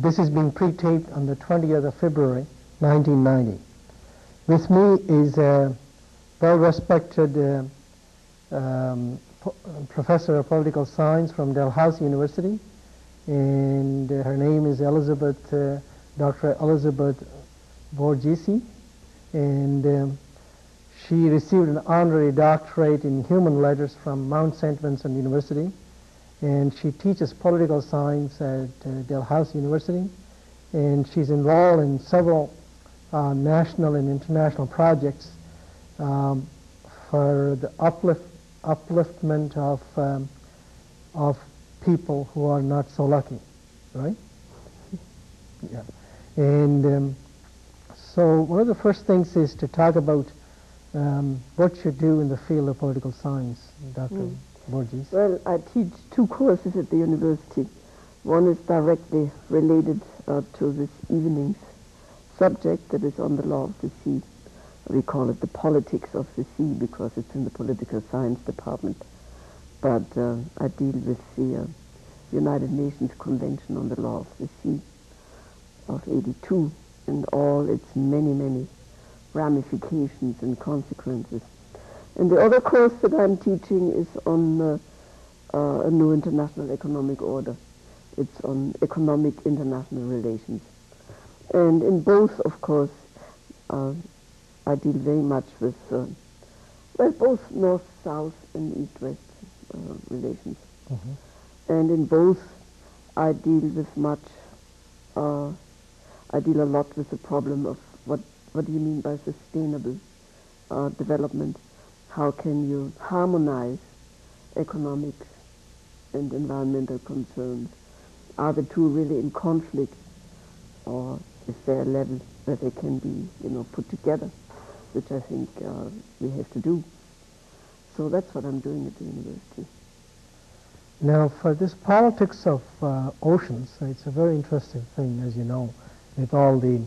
this is being pre-taped on the 20th of February, 1990. With me is a well-respected professor of political science from Dalhousie University, and her name is Dr. Elizabeth Borgese, and she received an honorary doctorate in human letters from Mount St. Vincent University, and she teaches political science at Dalhousie University, and she's involved in several national and international projects for the upliftment of people who are not so lucky, right? Yeah. And so one of the first things is to talk about what you do in the field of political science, Dr. Borgese. Well, I teach two courses at the university. One is directly related to this evening's subject, that is on the law of the sea. We call it the politics of the sea because it's in the political science department. But I deal with the United Nations Convention on the Law of the Sea of '82 and all its many, many ramifications and consequences. And the other course that I'm teaching is on a new international economic order. It's on economic international relations. And in both, of course, I deal very much with, well, both north-south and east-west relations. And in both, I deal with much, I deal a lot with the problem of what do you mean by sustainable development? How can you harmonize economic and environmental concerns? Are the two really in conflict, or is there a level where they can be, put together, which I think we have to do. So that's what I'm doing at the university. Now, for this politics of oceans, it's a very interesting thing, as you know, with all the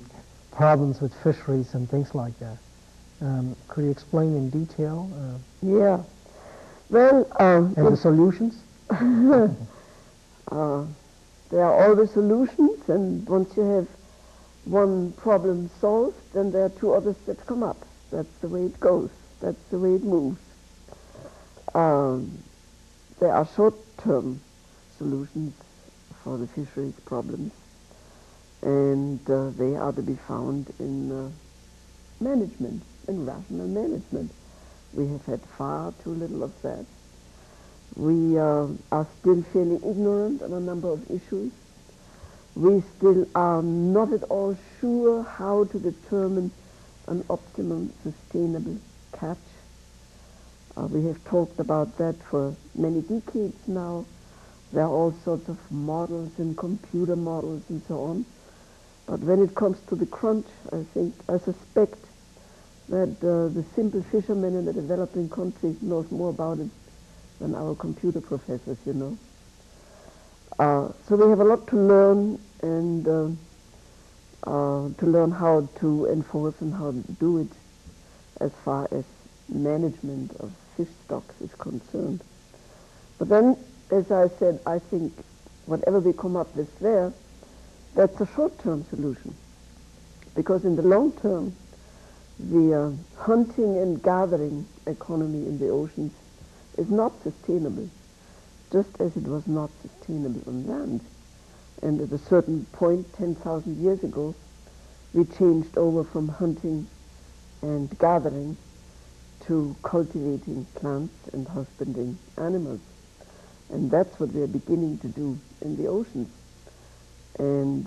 problems with fisheries and things like that. Could you explain in detail? Yeah. Well, and the solutions? There are always solutions, and once you have one problem solved, then there are two others that come up. That's the way it goes. That's the way it moves. There are short-term solutions for the fisheries problems, and they are to be found in management, in rational management. We have had far too little of that. We are still fairly ignorant on a number of issues. We still are not at all sure how to determine an optimum sustainable catch. We have talked about that for many decades now. There are all sorts of models and computer models and so on. But when it comes to the crunch, I suspect that the simple fisherman in the developing countries knows more about it than our computer professors, So we have a lot to learn, and to learn how to enforce and how to do it as far as management of fish stocks is concerned. But then, as I said, I think whatever we come up with there, that's a short-term solution. Because in the long term, the hunting and gathering economy in the oceans is not sustainable, just as it was not sustainable on land. And at a certain point, 10,000 years ago, we changed over from hunting and gathering to cultivating plants and husbanding animals. And that's what we are beginning to do in the oceans. And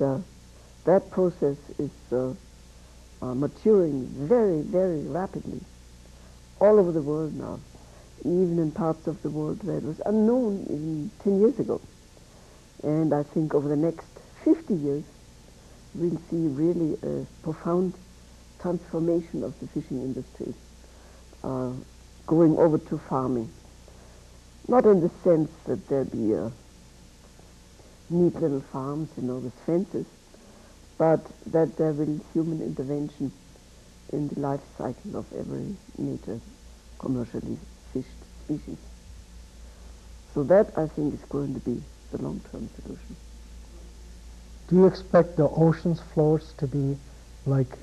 that process is maturing very, very rapidly all over the world now, even in parts of the world where it was unknown even 10 years ago. And I think over the next 50 years, we'll see really a profound transformation of the fishing industry, going over to farming. Not in the sense that there'll be neat little farms, with fences, but that there will be human intervention in the life cycle of every major commercially fished species. So that, I think, is going to be the long-term solution. Do you expect the ocean's floors to be like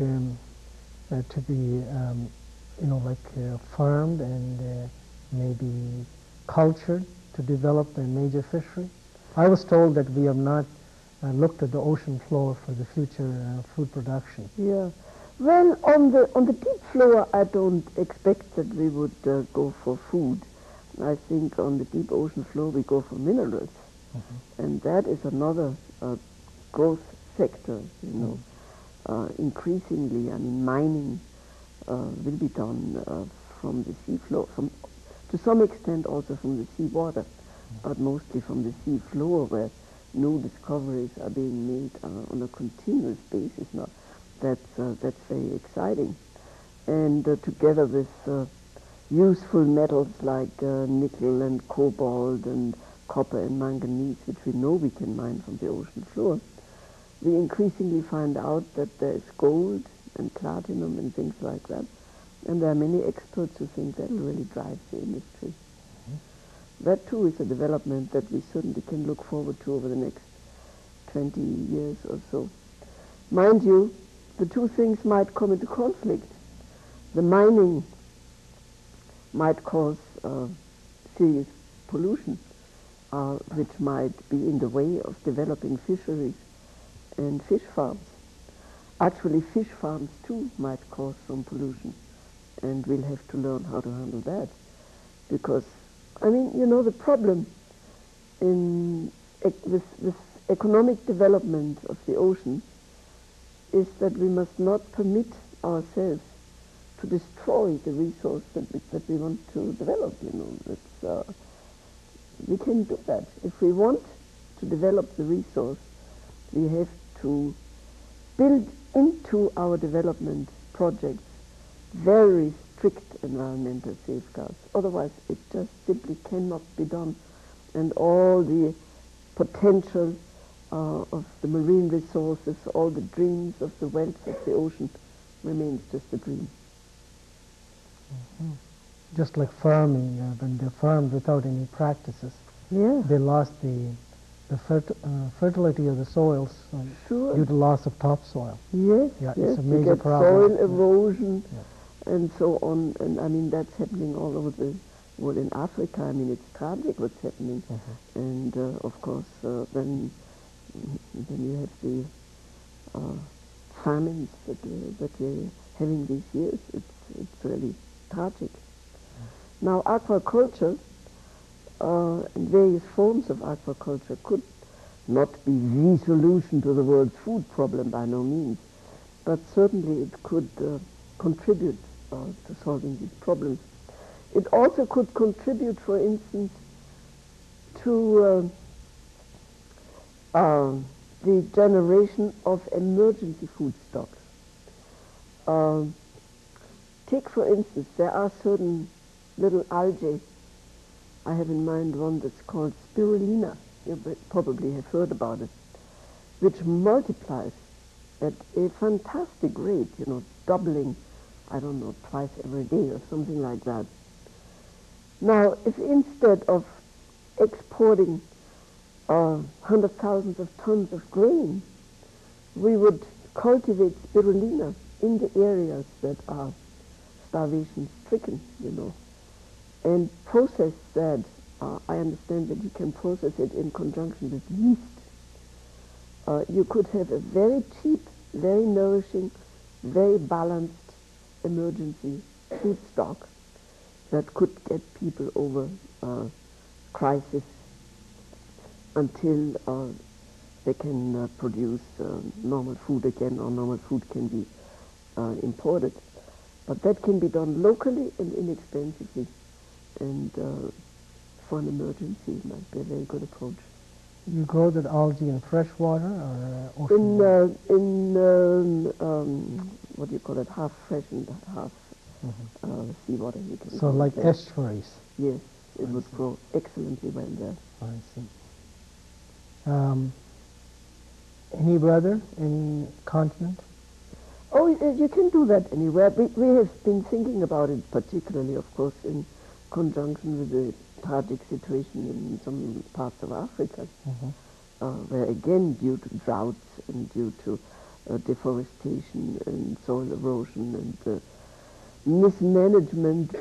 farmed and maybe cultured to develop a major fishery? I was told that we have not looked at the ocean floor for the future food production. Yeah. Well, on the deep floor, I don't expect that we would go for food. I think on the deep ocean floor we go for minerals, and that is another growth sector. Increasingly, I mean, mining will be done from the sea floor, to some extent also from the sea water, but mostly from the sea floor, where new discoveries are being made on a continuous basis now. That's very exciting, and together with useful metals like nickel and cobalt and copper and manganese, which we know we can mine from the ocean floor, we increasingly find out that there is gold and platinum and things like that, and there are many experts who think that will really drive the industry. That too is a development that we certainly can look forward to over the next 20 years or so. Mind you, the two things might come into conflict. The mining might cause serious pollution, which might be in the way of developing fisheries and fish farms. Actually, fish farms too might cause some pollution, and we'll have to learn how to handle that. Because, I mean, the problem with economic development of the ocean is that we must not permit ourselves to destroy the resource that we want to develop. We can do that. If we want to develop the resource, we have to build into our development projects very strict environmental safeguards. Otherwise, it just simply cannot be done. And all the potential of the marine resources, all the dreams of the wealth of the ocean remains just a dream. Just like farming, when they farmed without any practices, they lost the fertility of the soils due to loss of topsoil. Yes, it's a you major get problem. Soil erosion and so on, and I mean that's happening all over the world. In Africa, I mean it's tragic what's happening, and of course then you have the famines that we're having these years. It's really tragic. Now, aquaculture and various forms of aquaculture could not be the solution to the world's food problem by no means, but certainly it could contribute to solving these problems. It also could contribute, for instance, to the generation of emergency food stocks. Take, for instance, there are certain little algae. I have in mind one that's called spirulina. You probably have heard about it, which multiplies at a fantastic rate, doubling, I don't know, twice every day or something like that. Now, if instead of exporting hundreds of thousands of tons of grain, we would cultivate spirulina in the areas that are starvation-stricken, and process that. I understand that you can process it in conjunction with yeast. You could have a very cheap, very nourishing, very balanced emergency food stock that could get people over crisis until they can produce normal food again, or normal food can be imported. But that can be done locally and inexpensively, and for an emergency it might be a very good approach. You grow that algae in fresh water or ocean water? What do you call it, half fresh and half seawater. You can so like estuaries? Yes, it would grow excellently well there. I see. Any weather, any continent? Oh, you can do that anywhere. We have been thinking about it, particularly, of course, in conjunction with the tragic situation in some parts of Africa. where again, due to droughts and due to deforestation and soil erosion and mismanagement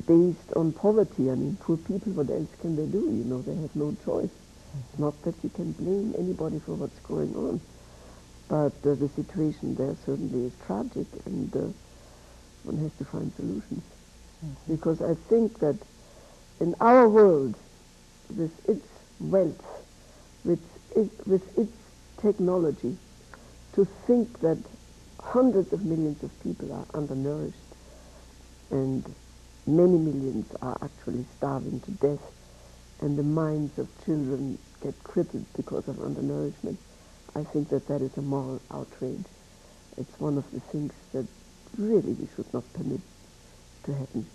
based on poverty. I mean, poor people, what else can they do? You know, they have no choice. Not that you can blame anybody for what's going on, but the situation there certainly is tragic, and one has to find solutions. Because I think that in our world, with its wealth, with its technology, to think that hundreds of millions of people are undernourished and many millions are actually starving to death, and the minds of children get crippled because of undernourishment, I think that that is a moral outrage. It's one of the things that really we should not permit to happen.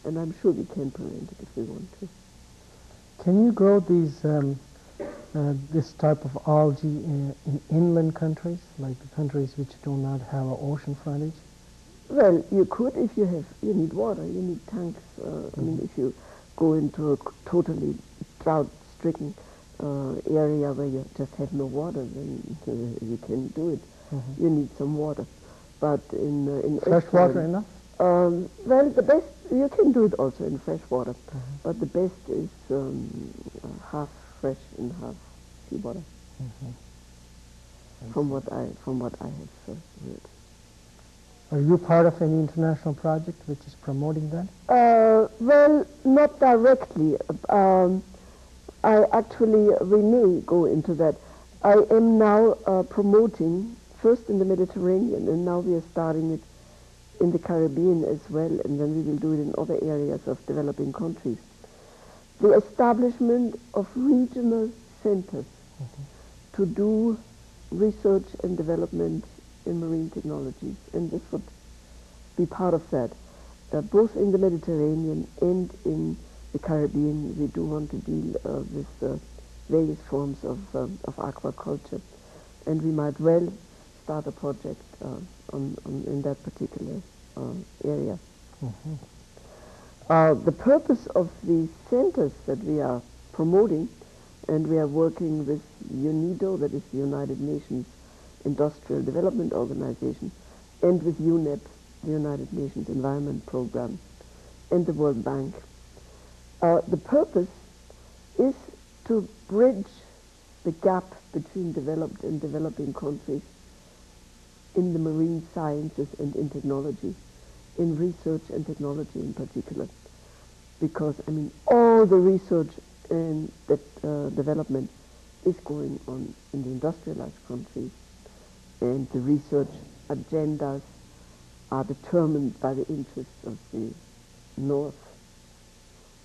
And I'm sure we can prevent it if we want to. Can you grow these this type of algae in inland countries, like the countries which do not have an ocean frontage? Well, you could if you need water, you need tanks. I mean, if you go into a totally drought-stricken area where you just have no water, then you can do it. You need some water. But in fresh water enough? Well, the best, you can do it also in fresh water, but the best is half fresh and half seawater. From what I have heard. Are you part of any international project which is promoting that? Well, not directly. We may go into that. I am now promoting, first in the Mediterranean, and now we are starting it in the Caribbean as well, and then we will do it in other areas of developing countries. The establishment of regional centers to do research and development in marine technologies, and this would be part of that. Both in the Mediterranean and in the Caribbean, we do want to deal with various forms of aquaculture, and we might well start a project in that particular area. The purpose of the centers that we are promoting, and we are working with UNIDO, that is the United Nations Industrial Development Organization, and with UNEP, the United Nations Environment Program, and the World Bank. The purpose is to bridge the gap between developed and developing countries in the marine sciences and in technology, in research and technology in particular. Because, I mean, all the research and development is going on in the industrialized countries, and the research agendas are determined by the interests of the North,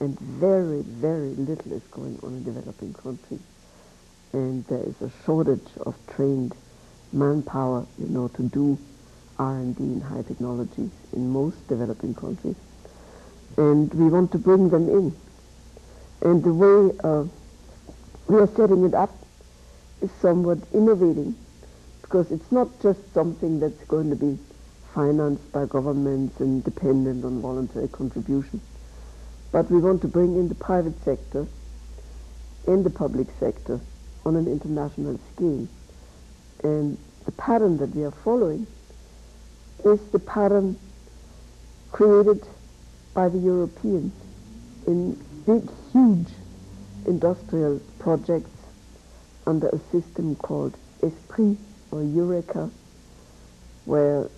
and very, very little is going on in developing countries. And there is a shortage of trained manpower, you know, to do R&D in high technologies in most developing countries. And we want to bring them in. And the way we are setting it up is somewhat innovating, because it's not just something that's going to be financed by governments and dependent on voluntary contribution. But we want to bring in the private sector and the public sector on an international scale. And the pattern that we are following is the pattern created by the Europeans in big, huge industrial projects under a system called Esprit or Eureka, where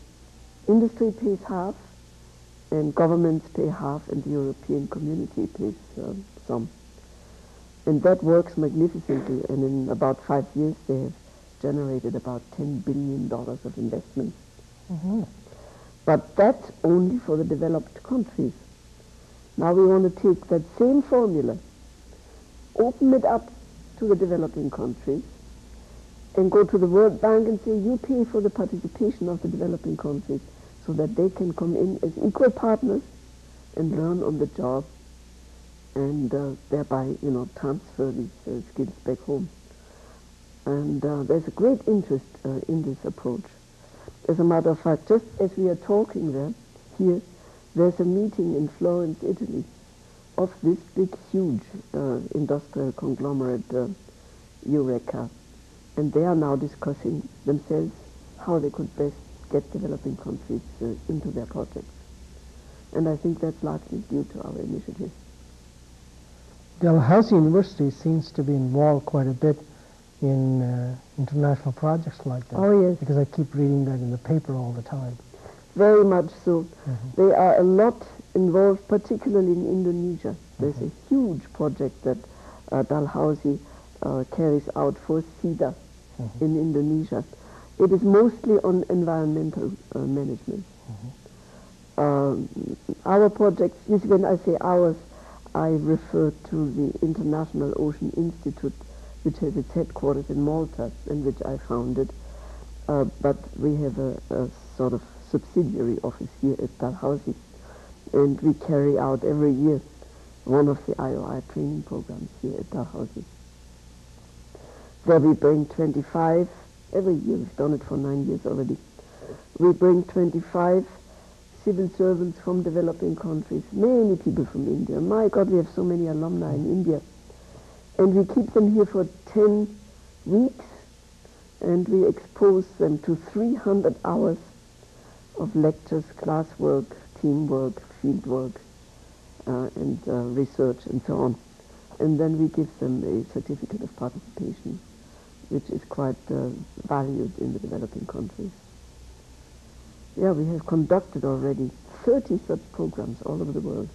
industry pays half and governments pay half and the European community pays some. And that works magnificently, and in about 5 years they have generated about $10 billion of investment. But that's only for the developed countries. Now we want to take that same formula, open it up to the developing countries, and go to the World Bank and say, you pay for the participation of the developing countries so that they can come in as equal partners and learn on the job, and thereby, you know, transfer these skills back home. And there's a great interest in this approach. As a matter of fact, just as we are talking here, there's a meeting in Florence, Italy, of this big, huge industrial conglomerate, Eureka, and they are now discussing themselves how they could best get developing countries into their projects. And I think that's largely due to our initiative. Dalhousie University seems to be involved quite a bit in international projects like that. Oh, yes. Because I keep reading that in the paper all the time. Very much so. They are a lot involved, particularly in Indonesia. There's a huge project that Dalhousie carries out for SIDA in Indonesia. It is mostly on environmental management. Our projects, you see, when I say ours, I refer to the International Ocean Institute, which has its headquarters in Malta and which I founded. But we have a sort of subsidiary office here at Dalhousie, and we carry out every year one of the IOI training programs here at Dalhousie. There we bring 25, every year, we've done it for 9 years already. We bring 25 civil servants from developing countries, many people from India. My God, we have so many alumni in India. And we keep them here for 10 weeks, and we expose them to 300 hours of lectures, classwork, teamwork, fieldwork, and research, and so on. And then we give them a certificate of participation, which is quite valued in the developing countries. Yeah, we have conducted already 30 such programs all over the world.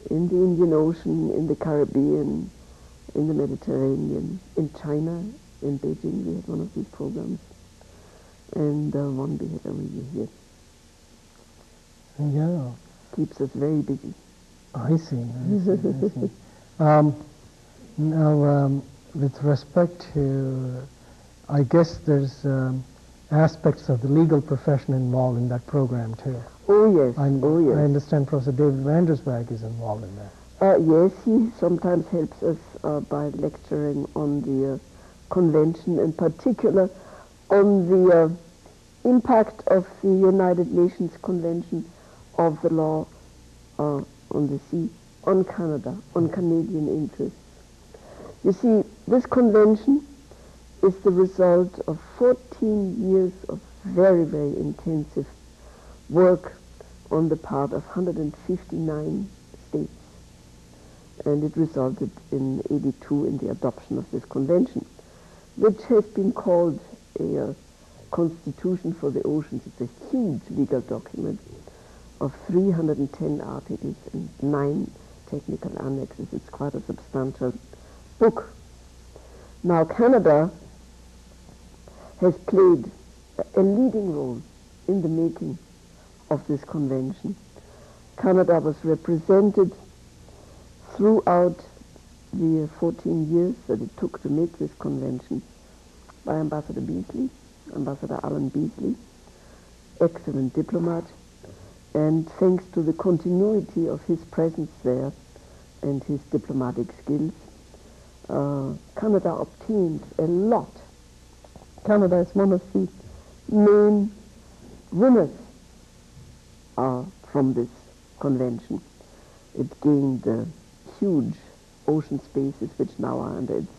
In the Indian Ocean, in the Caribbean, in the Mediterranean, in China, in Beijing, we had one of these programs. And one we have every year here. Yeah. Keeps us very busy. I see. Now, with respect to, I guess there's aspects of the legal profession involved in that program too. Oh yes, I yes. I understand Professor David Vandersberg is involved in that. Yes, he sometimes helps us by lecturing on the convention, in particular on the impact of the United Nations Convention of the Law on the Sea on Canada, on Canadian interests. You see, this convention is the result of 14 years of very, very intensive work on the part of 159 states. And it resulted in 82 in the adoption of this convention, which has been called a Constitution for the Oceans. It's a huge legal document of 310 articles and 9 technical annexes. It's quite a substantial book. Now, Canada has played a leading role in the making of this convention. Canada was represented throughout the 14 years that it took to make this convention by Ambassador Beasley, Ambassador Alan Beasley, excellent diplomat, and thanks to the continuity of his presence there and his diplomatic skills, Canada obtained a lot. Canada is one of the main winners from this convention. It gained huge ocean spaces which now are under its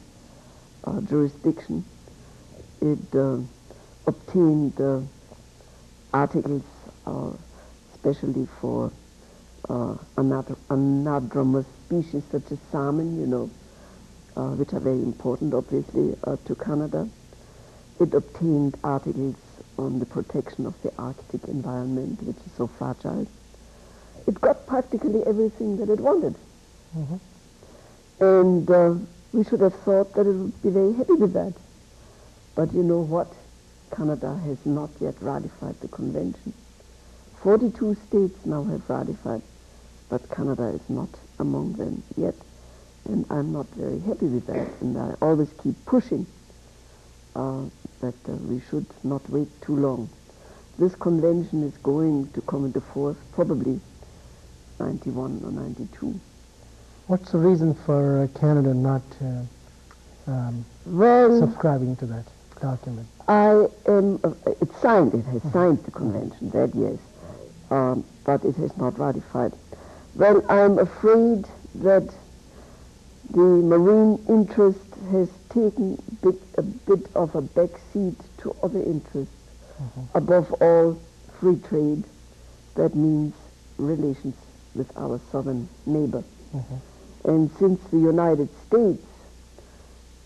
jurisdiction. It obtained articles especially for anadromous species such as salmon, which are very important, obviously, to Canada. It obtained articles on the protection of the Arctic environment, which is so fragile. It got practically everything that it wanted. And we should have thought that it would be very happy with that. But you know what? Canada has not yet ratified the convention. 42 states now have ratified, but Canada is not among them yet. And I'm not very happy with that, and I always keep pushing that we should not wait too long. This convention is going to come into force probably 91 or 92. What's the reason for Canada not subscribing to that document? It's signed. It has signed the convention, that yes, but it has not ratified. Well, I'm afraid that the marine interest has taken a bit of a back seat to other interests. Above all, free trade. That means relations with our southern neighbor. And since the United States,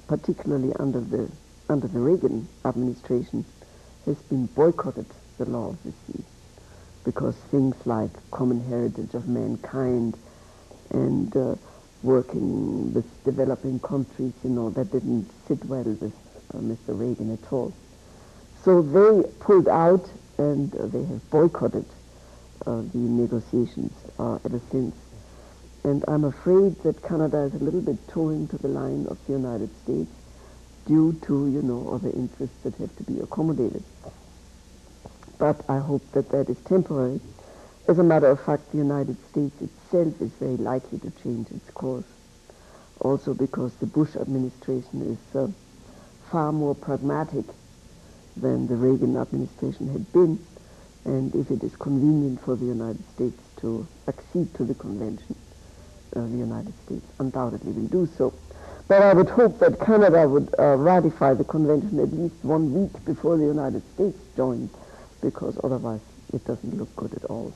particularly under the Reagan administration, has been boycotted the law of the sea, because things like common heritage of mankind and working with developing countries, that didn't sit well with Mr. Reagan at all. So they pulled out, and they have boycotted the negotiations ever since. And I'm afraid that Canada is a little bit towing to the line of the United States due to, other interests that have to be accommodated. But I hope that that is temporary. As a matter of fact, the United States itself is very likely to change its course. Also because the Bush administration is far more pragmatic than the Reagan administration had been. And if it is convenient for the United States to accede to the convention, the United States undoubtedly will do so. But I would hope that Canada would ratify the convention at least 1 week before the United States joins, because otherwise it doesn't look good at all.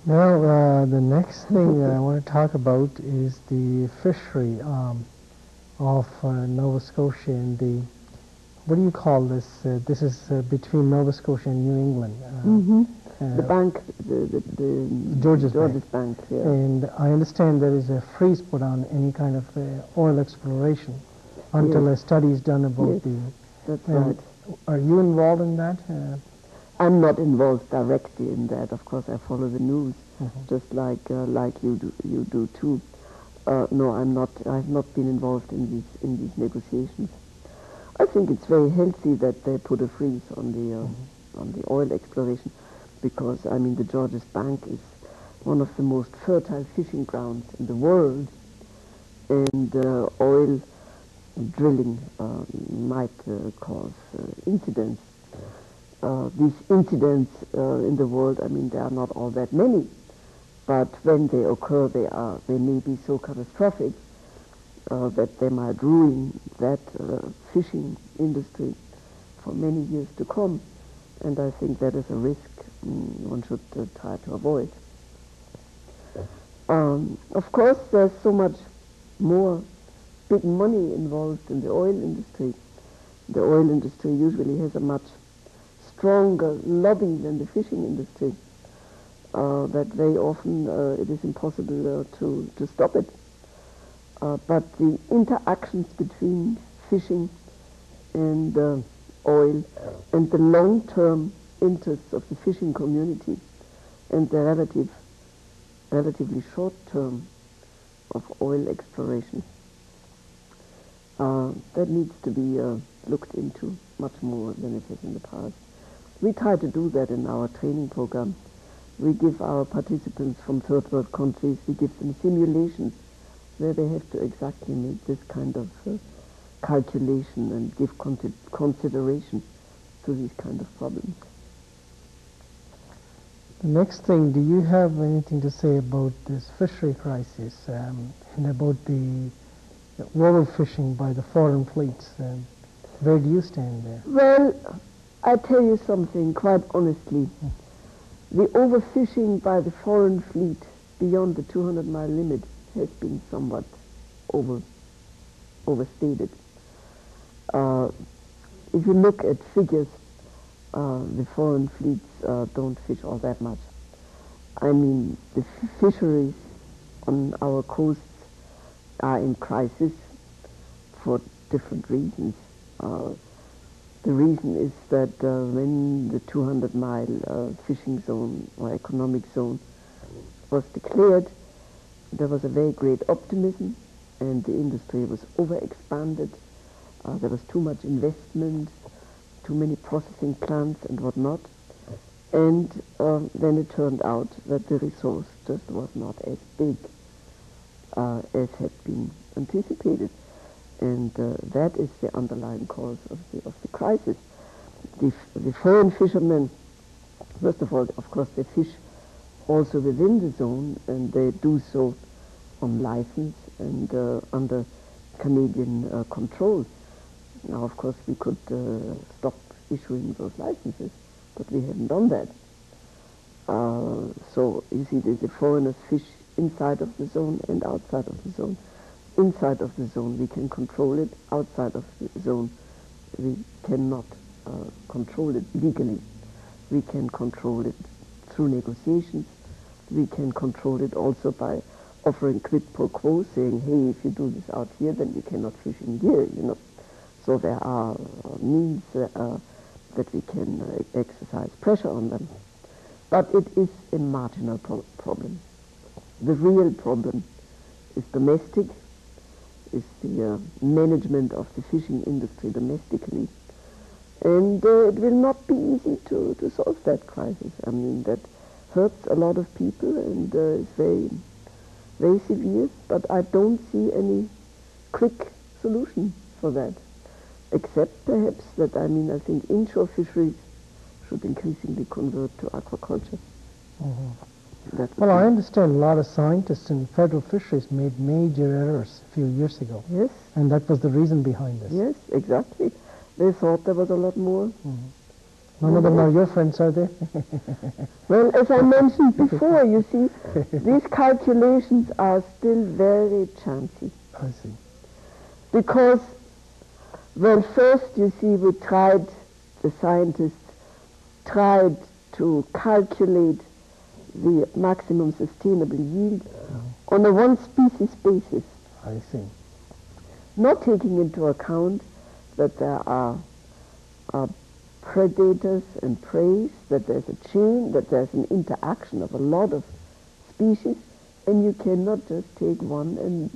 Now, the next thing I want to talk about is the fishery of Nova Scotia and the, what do you call this? This is between Nova Scotia and New England. The bank, the George's Bank. Yeah. And I understand there is a freeze put on any kind of oil exploration until a study is done about the... That's right. Are you involved in that? I'm not involved directly in that. Of course, I follow the news, just like you do too. No, I'm not. I've not been involved in these negotiations. I think it's very healthy that they put a freeze on the oil exploration, because I mean the Georges Bank is one of the most fertile fishing grounds in the world, and oil drilling might cause incidents. These incidents in the world, I mean, there are not all that many, but when they occur, they may be so catastrophic that they might ruin that fishing industry for many years to come. And I think that is a risk one should try to avoid. Of course, there's so much more big money involved in the oil industry. The oil industry usually has a much stronger lobby than the fishing industry. That very often it is impossible to stop it. But the interactions between fishing and oil and the long-term interests of the fishing community and the relatively short term of oil exploration, that needs to be looked into much more than it has in the past. We try to do that in our training program. We give our participants from third world countries, we give them simulations where they have to exactly make this kind of calculation and give consideration to these kind of problems. The next thing, do you have anything to say about this fishery crisis and about the overfishing by the foreign fleets? Where do you stand there? Well, I tell you something quite honestly. The overfishing by the foreign fleet beyond the 200-mile limit has been somewhat overstated. If you look at figures, the foreign fleets don't fish all that much. I mean, the fisheries on our coasts are in crisis for different reasons. The reason is that when the 200-mile fishing zone or economic zone was declared, there was a very great optimism, and the industry was overexpanded. There was too much investment, too many processing plants and whatnot. And then it turned out that the resource just was not as big as had been anticipated. And that is the underlying cause of the crisis. The foreign fishermen, first of all, of course, they fish also within the zone, and they do so on license and under Canadian control. Now, of course, we could stop issuing those licenses, but we haven't done that. So, you see, the foreigners fish inside of the zone and outside of the zone. Inside of the zone, we can control it. Outside of the zone, we cannot control it legally. We can control it through negotiations. We can control it also by offering quid pro quo, saying, hey, if you do this out here, then you cannot fish in here, you know. So there are means that we can exercise pressure on them. But it is a marginal problem. The real problem is domestic, is the management of the fishing industry domestically. And it will not be easy to solve that crisis. I mean, that hurts a lot of people and is very, very severe, but I don't see any quick solution for that. Except perhaps that, I mean, I think inshore fisheries should increasingly convert to aquaculture. Mm-hmm. Well, I understand a lot of scientists in federal fisheries made major errors a few years ago. Yes. And that was the reason behind this. Yes, exactly. They thought there was a lot more. Mm-hmm. None of them are your friends, are they? Well, as I mentioned before, you see, these calculations are still very chancy. I see. Because, well, first, you see, the scientists tried to calculate the maximum sustainable yield on a one-species basis. I see. Not taking into account that there are predators and prey, that there's a chain, that there's an interaction of a lot of species, and you cannot just take one and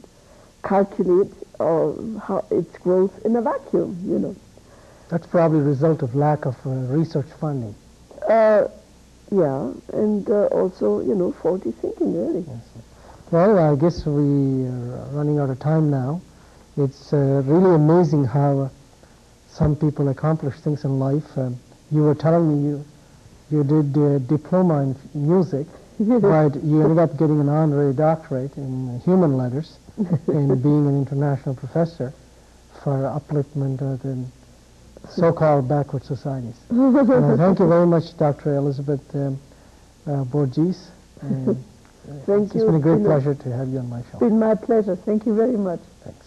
calculate how its growth in a vacuum, you know. That's probably a result of lack of research funding. Yeah, and also, you know, faulty thinking, really. Yes. Well, I guess we are running out of time now. It's really amazing how some people accomplish things in life. You were telling me you did a diploma in music, but you ended up getting an honorary doctorate in human letters and being an international professor for upliftment of the so-called backward societies. Thank you very much, Dr. Elizabeth Borgese. Thank you. It's been a great pleasure to have you on my show. It's been my pleasure. Thank you very much. Thanks.